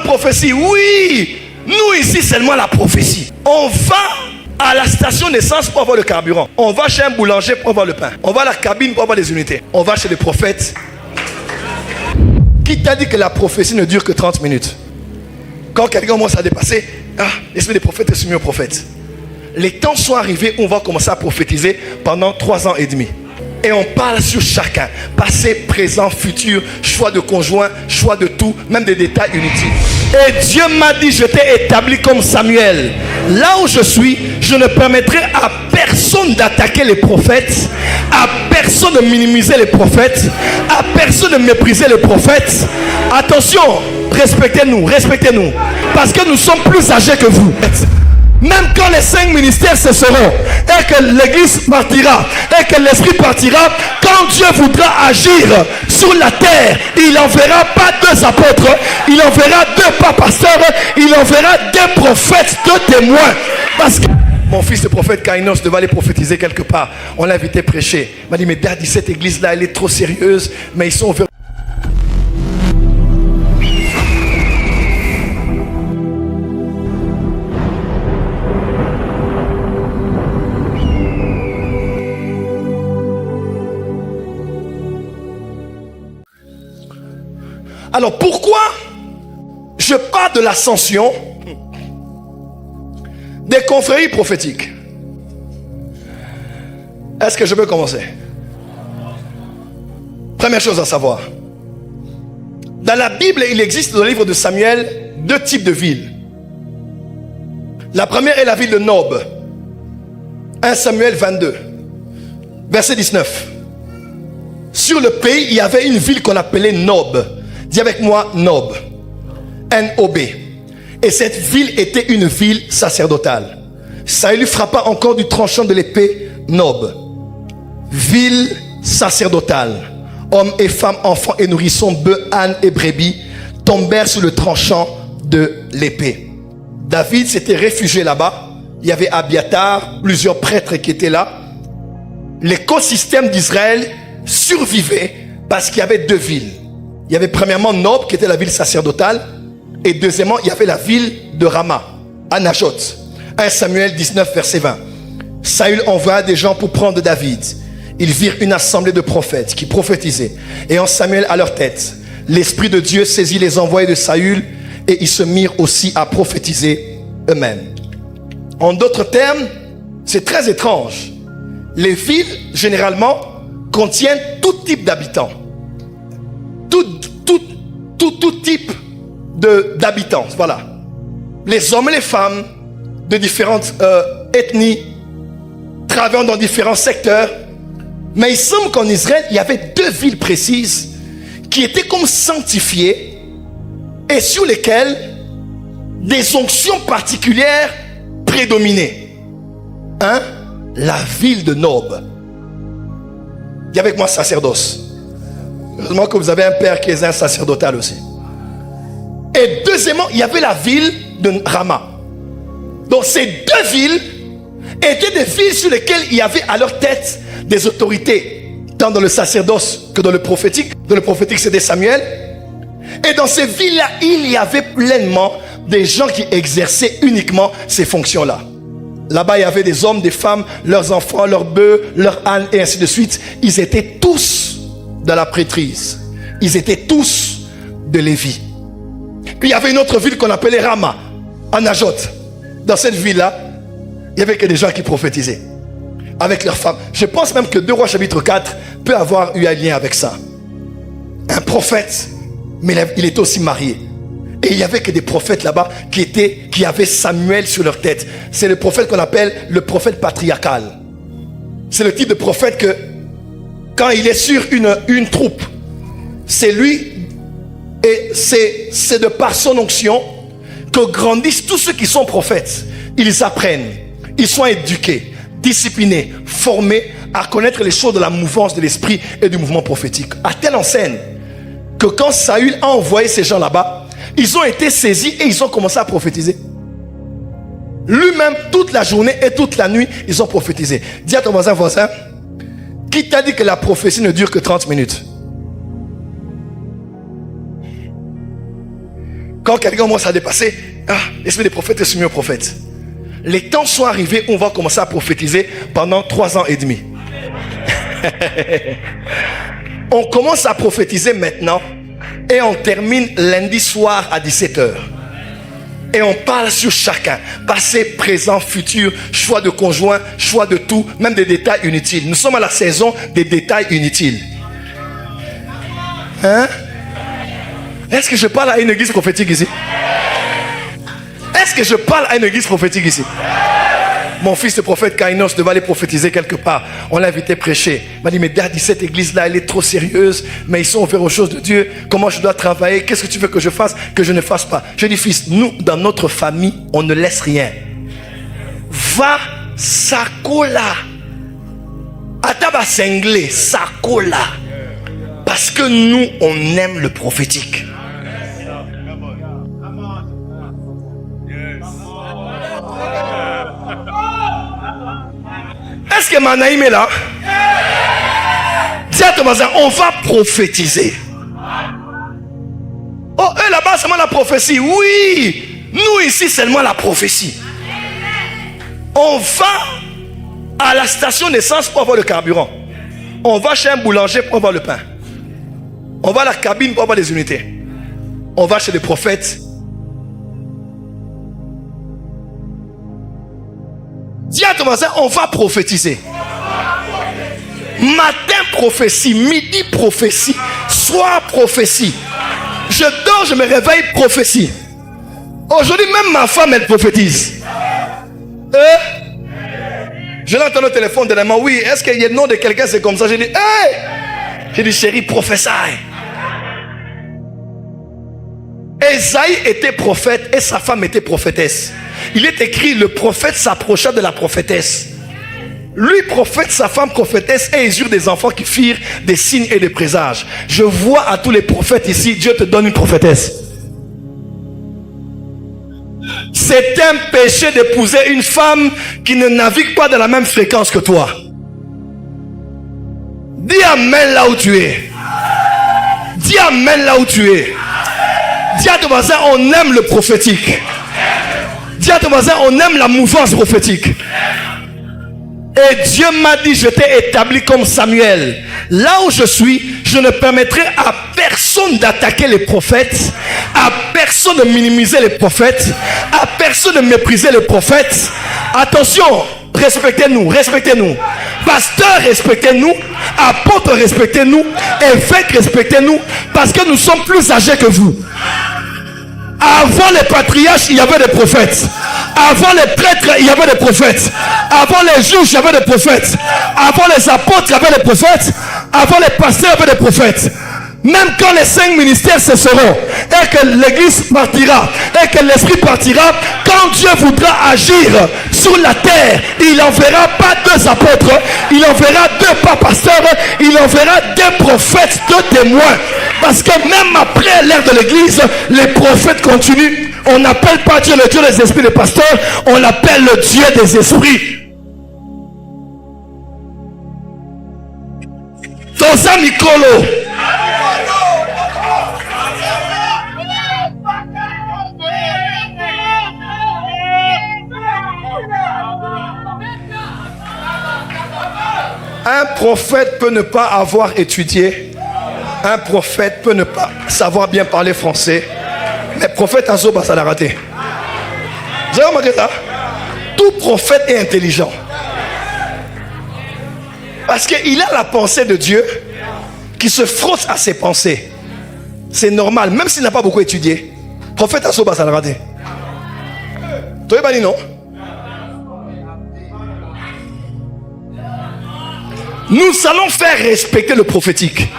prophétie. Oui, nous ici seulement la prophétie. On va à la station d'essence pour avoir le carburant. On va chez un boulanger pour avoir le pain. On va à la cabine pour avoir les unités. On va chez les prophètes. Qui t'a dit que la prophétie ne dure que 30 minutes? Quand quelqu'un commence à dépasser, l'esprit des prophètes est soumis aux prophètes. Les temps sont arrivés où on va commencer à prophétiser pendant 3 ans et demi. Et on parle sur chacun. Passé, présent, futur, choix de conjoint, choix de tout, même des détails inutiles. Et Dieu m'a dit, je t'ai établi comme Samuel. Là où je suis, je ne permettrai à personne d'attaquer les prophètes, à personne de minimiser les prophètes, à personne de mépriser les prophètes. Attention, respectez-nous, respectez-nous. Parce que nous sommes plus âgés que vous. Même quand les 5 ministères cesseront et que l'église partira et que l'esprit partira, quand Dieu voudra agir sur la terre, il n'enverra pas 2 apôtres, il enverra 2 pas pasteurs, il enverra 2 prophètes, 2 témoins. Parce que mon fils le prophète Kainos devait aller prophétiser quelque part. On l'a invité prêcher. Il m'a dit, mais daddy, cette église là elle est trop sérieuse, mais ils sont ouverts. Alors pourquoi je parle de l'ascension des confréries prophétiques? Est-ce que je peux commencer? Première chose à savoir. Dans la Bible, il existe dans le livre de Samuel 2 types de villes. La première est la ville de Nob. 1 Samuel 22, verset 19. Sur le pays, il y avait une ville qu'on appelait Nob. Dis avec moi Nob. N-O-B. Et cette ville était une ville sacerdotale. Saül frappa encore du tranchant de l'épée Nob. Ville sacerdotale. Hommes et femmes, enfants et nourrissons, bœufs, ânes et brebis tombèrent sur le tranchant de l'épée. David s'était réfugié là-bas. Il y avait Abiatar, plusieurs prêtres qui étaient là. L'écosystème d'Israël survivait parce qu'il y avait 2 villes. Il y avait premièrement Nob qui était la ville sacerdotale. Et deuxièmement, il y avait la ville de Rama, à Najot. 1 Samuel 19, verset 20. Saül envoya des gens pour prendre David. Ils virent une assemblée de prophètes qui prophétisaient. Et en Samuel à leur tête, l'Esprit de Dieu saisit les envoyés de Saül et ils se mirent aussi à prophétiser eux-mêmes. En d'autres termes, c'est très étrange. Les villes, généralement, contiennent tout type d'habitants. Tout type d'habitants, voilà. Les hommes et les femmes de différentes ethnies, travaillant dans différents secteurs. Mais il semble qu'en Israël, il y avait 2 villes précises qui étaient comme sanctifiées et sur lesquelles des onctions particulières prédominaient. La ville de Nob. Dis avec moi sacerdoce. Heureusement que vous avez un père qui est un sacerdotal aussi. Et deuxièmement, il y avait la ville de Rama. Donc ces 2 villes étaient des villes sur lesquelles il y avait à leur tête des autorités, tant dans le sacerdoce que dans le prophétique. Dans le prophétique, c'était Samuel. Et dans ces villes-là, il y avait pleinement des gens qui exerçaient uniquement ces fonctions-là. Là-bas, il y avait des hommes, des femmes, leurs enfants, leurs bœufs, leurs ânes, et ainsi de suite. Ils étaient tous de la prêtrise. Ils étaient tous de Lévi. Puis il y avait une autre ville qu'on appelait Rama, à Najot. Dans cette ville-là, il n'y avait que des gens qui prophétisaient avec leurs femmes. Je pense même que 2 Rois chapitre 4 peut avoir eu un lien avec ça. Un prophète, mais il était aussi marié. Et il n'y avait que des prophètes là-bas qui avaient Samuel sur leur tête. C'est le prophète qu'on appelle le prophète patriarcal. C'est le type de prophète que quand il est sur une troupe, c'est lui et c'est de par son onction que grandissent tous ceux qui sont prophètes. Ils apprennent, ils sont éduqués, disciplinés, formés à connaître les choses de la mouvance de l'esprit et du mouvement prophétique. À telle enseigne que quand Saül a envoyé ces gens là-bas, ils ont été saisis et ils ont commencé à prophétiser. Lui-même, toute la journée et toute la nuit, ils ont prophétisé. Dis à ton voisin, qui t'a dit que la prophétie ne dure que 30 minutes? Quand quelqu'un commence à dépasser, l'esprit des prophètes est soumis aux prophètes. Les temps sont arrivés où on va commencer à prophétiser pendant 3 ans et demi. On commence à prophétiser maintenant et on termine lundi soir à 17h. Et on parle sur chacun, passé, présent, futur, choix de conjoint, choix de tout, même des détails inutiles. Nous sommes à la saison des détails inutiles. Hein? Est-ce que je parle à une église prophétique ici? Est-ce que je parle à une église prophétique ici? Mon fils, le prophète Kainos, devait aller prophétiser quelque part. On l'a invité prêcher. Il m'a dit, mais Daddy, cette église-là, elle est trop sérieuse, mais ils sont ouverts aux choses de Dieu. Comment je dois travailler? Qu'est-ce que tu veux que je fasse, que je ne fasse pas? Je dis, fils, nous, dans notre famille, on ne laisse rien. Va, sakola. Ataba senglé, sakola. Parce que nous, on aime le prophétique. Est-ce que Manaïm est là? Dis à ton voisin, on va prophétiser. Oh, eux là-bas, seulement la prophétie. Oui, nous ici, seulement la prophétie. On va à la station d'essence pour avoir le carburant. On va chez un boulanger pour avoir le pain. On va à la cabine pour avoir des unités. On va chez les prophètes. Dis à ton voisin, on va prophétiser. Matin prophétie, midi prophétie, soir prophétie. Je dors, je me réveille, prophétie. Aujourd'hui même ma femme elle prophétise. Je l'entends au téléphone dernièrement. Oui, est-ce qu'il y a le nom de quelqu'un c'est comme ça? J'ai dit, hey! J'ai dit, chérie, prophétie. Esaïe était prophète et sa femme était prophétesse. Il est écrit, le prophète s'approcha de la prophétesse. Lui prophète, sa femme prophétesse, et ils eurent des enfants qui firent des signes et des présages. Je vois à tous les prophètes ici, Dieu te donne une prophétesse. C'est un péché d'épouser une femme qui ne navigue pas dans la même fréquence que toi. Dis amen là où tu es. Dis amen là où tu es. Dis à ton voisin, on aime le prophétique. Dis à ton voisin, on aime la mouvance prophétique. Et Dieu m'a dit, je t'ai établi comme Samuel. Là où je suis, je ne permettrai à personne d'attaquer les prophètes, à personne de minimiser les prophètes, à personne de mépriser les prophètes. Attention, respectez-nous, respectez-nous. Pasteur, respectez-nous. Apôtre, respectez-nous. Évêque, respectez-nous. Parce que nous sommes plus âgés que vous. Avant les patriarches, il y avait des prophètes. Avant les prêtres, il y avait des prophètes. Avant les juges, il y avait des prophètes. Avant les apôtres, il y avait des prophètes. Avant les pasteurs, il y avait des prophètes. Même quand les 5 ministères cesseront et que l'église partira et que l'esprit partira, quand Dieu voudra agir sur la terre, il n'enverra pas 2 apôtres, il enverra 2 pasteurs, il enverra 2 prophètes, 2 témoins. Parce que même après l'ère de l'église, les prophètes continuent. On n'appelle pas Dieu le Dieu des esprits des pasteurs, on l'appelle le Dieu des esprits. Tosa Mikolo. Un prophète peut ne pas avoir étudié. Un prophète peut ne pas savoir bien parler français. Mais prophète Azoba, ça l'a raté. Vous avez remarqué ça? Tout prophète est intelligent. Parce qu'il a la pensée de Dieu qui se frotte à ses pensées. C'est normal, même s'il n'a pas beaucoup étudié. Prophète Azoba, ça l'a raté. Tu n'as pas dit non? Nous allons faire respecter le prophétique.